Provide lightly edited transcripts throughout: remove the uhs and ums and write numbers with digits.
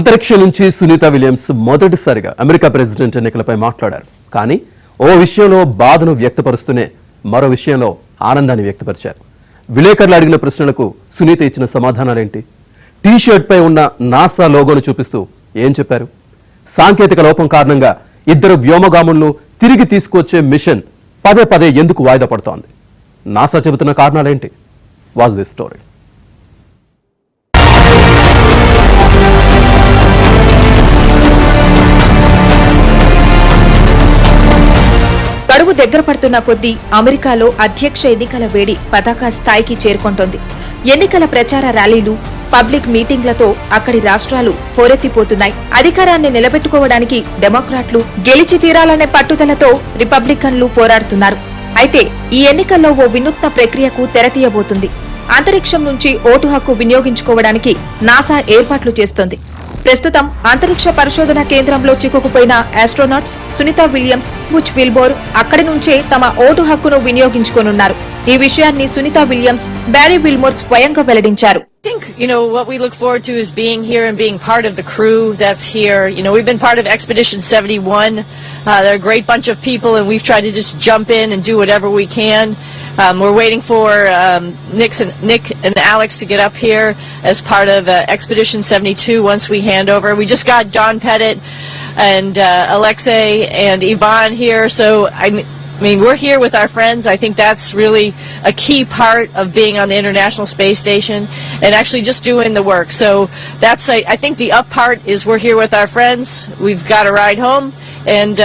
అంతరిక్షం నుంచి సునీత విలియమ్స్ మొదటిసారిగా అమెరికా ప్రెసిడెంట్ ఎన్నికలపై మాట్లాడారు. కానీ ఓ విషయంలో బాధను వ్యక్తపరుస్తూనే మరో విషయంలో ఆనందాన్ని వ్యక్తపరిచారు. విలేకరులు అడిగిన ప్రశ్నలకు సునీత ఇచ్చిన సమాధానాలేంటి? టీ-షర్ట్ పై ఉన్న నాసా లోగోను చూపిస్తూ ఏం చెప్పారు? సాంకేతిక లోపం కారణంగా ఇద్దరు వ్యోమగాములను తిరిగి తీసుకొచ్చే మిషన్ పదే పదే ఎందుకు వాయిదా పడుతోంది? నాసా చెబుతున్న కారణాలేంటి? Watch this story. గడువు దగ్గర పడుతున్న కొద్దీ అమెరికాలో అధ్యక్ష ఎన్నికల వేడి పతాక స్థాయికి చేరుకుంటోంది. ఎన్నికల ప్రచార ర్యాలీలు, పబ్లిక్ మీటింగ్లతో అక్కడి రాష్ట్రాలు హోరెత్తిపోతున్నాయి. అధికారాన్ని నిలబెట్టుకోవడానికి డెమోక్రాట్లు, గెలిచి తీరాలనే పట్టుదలతో రిపబ్లికన్లు పోరాడుతున్నారు. అయితే ఈ ఎన్నికల్లో ఓ వినూత్న ప్రక్రియకు తెరతీయబోతుంది. అంతరిక్షం నుంచి ఓటు హక్కు వినియోగించుకోవడానికి నాసా ఏర్పాట్లు చేస్తోంది. ప్రస్తుతం అంతరిక్ష పరిశోధన కేంద్రంలో చిక్కుకుపోయిన astronauts Sunita Williams, Butch Wilmore అక్కడి నుంచే తమ ఓటు హక్కును వినియోగించుకోనున్నారు. ఈ విషయాన్ని సునీత విలియమ్స్, బ్యారీ విల్మోర్ స్వయంగా వెల్లడించారు. I think, what we look forward to is being here and being part of the crew that's here. We've been part of Expedition 71. They're a great bunch of people, and we've tried to just jump in and do whatever we can. We're waiting for Nick and Alex to get up here as part of Expedition 72 once we hand over. We just got Don Pettit and Alexei and Yvonne here, so I mean, we're here with our friends. I think that's really a key part of being on the International Space Station and actually just doing the work. So that's, I think the up part is we're here with our friends. We've got a ride home. And,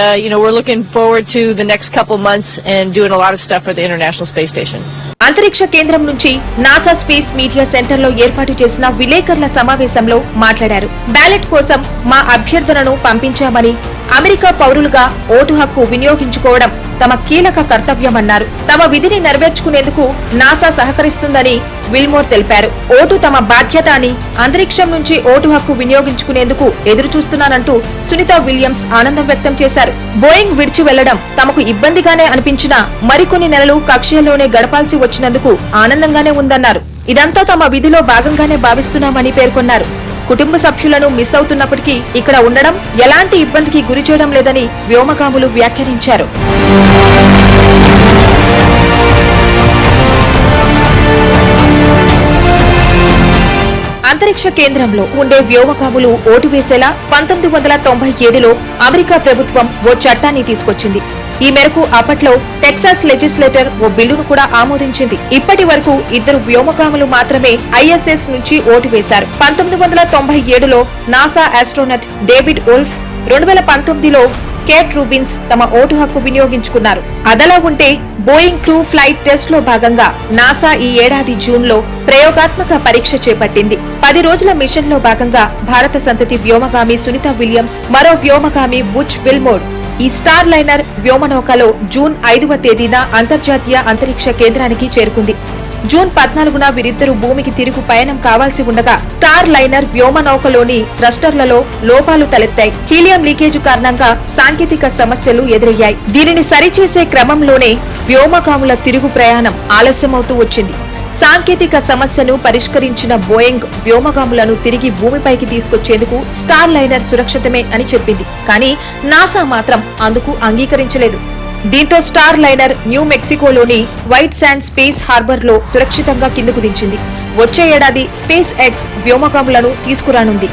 we're looking forward to the next couple months and doing a lot of stuff for the International Space Station. అంతరిక్ష కేంద్రం నుంచి NASA space media centre లో ఏర్పాటు చేసిన విలేకరుల సమావేశంలో మాట్లాడారు. Ballot కోసం మా అభ్యర్థనను పంపించామని, అమెరికా పౌరులుగా ఓటు హక్కు వినియోగించుకోవడం తమ కీలక కర్తవ్యమన్నారు. తమ విధిని నెరవేర్చుకునేందుకు నాసా సహకరిస్తుందని విల్మోర్ తెలిపారు. ఓటు తమ బాధ్యత అని, అంతరిక్షం నుంచి ఓటు హక్కు వినియోగించుకునేందుకు ఎదురు చూస్తున్నానంటూ సునీత విలియమ్స్ ఆనందం వ్యక్తం చేశారు. బోయింగ్ విడిచి వెళ్లడం తమకు ఇబ్బందిగానే అనిపించినా మరికొన్ని నెలలు కక్షలోనే గడపాల్సి వచ్చినందుకు ఆనందంగానే ఉందన్నారు. ఇదంతా తమ విధిలో భాగంగానే భావిస్తున్నామని పేర్కొన్నారు. కుటుంబ సభ్యులను మిస్ అవుతున్నప్పటికీ ఇక్కడ ఉండడం ఎలాంటి ఇబ్బందికి గురి చేయడం లేదని వ్యోమగాములు వ్యాఖ్యానించారు. అంతరిక్ష కేంద్రంలో ఉండే వ్యోమగాములు ఓటు వేసేలా 1997లో అమెరికా ప్రభుత్వం ఓ చట్టాన్ని తీసుకొచ్చింది. ఈ మేరకు అప్పట్లో టెక్సాస్ లెజిస్లేటర్ ఓ బిల్లును కూడా ఆమోదించింది. ఇప్పటి వరకు ఇద్దరు వ్యోమగాములు మాత్రమే ఐఎస్ఎస్ నుంచి ఓటు వేశారు. 1997లో నాసా ఆస్ట్రోనట్ డేవిడ్ వోల్ఫ్, 2019లో కేట్ రూబిన్స్ తమ ఓటు హక్కు వినియోగించుకున్నారు. అదలా ఉంటే బోయింగ్ క్రూ ఫ్లైట్ టెస్ట్ లో భాగంగా నాసా ఈ ఏడాది జూన్ లో ప్రయోగాత్మక పరీక్ష చేపట్టింది. 10 రోజుల మిషన్ లో భాగంగా భారత సంతతి వ్యోమగామి సునీత విలియమ్స్, మరో వ్యోమగామి బుచ్ విల్మోర్ ఈ స్టార్ లైనర్ వ్యోమనౌకలో జూన్ 5వ తేదీన అంతర్జాతీయ అంతరిక్ష కేంద్రానికి చేరుకుంది. జూన్ 14న వీరిద్దరూ భూమికి తిరుగు పయనం కావాల్సి ఉండగా స్టార్ లైనర్ వ్యోమనౌకలోని థ్రస్టర్లలో లోపాలు తలెత్తాయి. హీలియం లీకేజ్ కారణంగా సాంకేతిక సమస్యలు ఎదురయ్యాయి. దీనిని సరిచేసే క్రమంలోనే వ్యోమగాముల తిరుగు ప్రయాణం ఆలస్యమవుతూ వచ్చింది. సాంకేతిక సమస్యను పరిష్కరించిన బోయింగ్ వ్యోమగాములను తిరిగి భూమిపైకి తీసుకొచ్చేందుకు స్టార్ లైనర్ సురక్షితమే అని చెప్పింది. కానీ నాసా మాత్రం అందుకు అంగీకరించలేదు. దీంతో స్టార్ లైనర్ న్యూ మెక్సికోలోని వైట్ శాండ్ స్పేస్ హార్బర్ లో సురక్షితంగా కిందకు దించింది. వచ్చే ఏడాది స్పేస్ ఎక్స్ వ్యోమగాములను తీసుకురానుంది.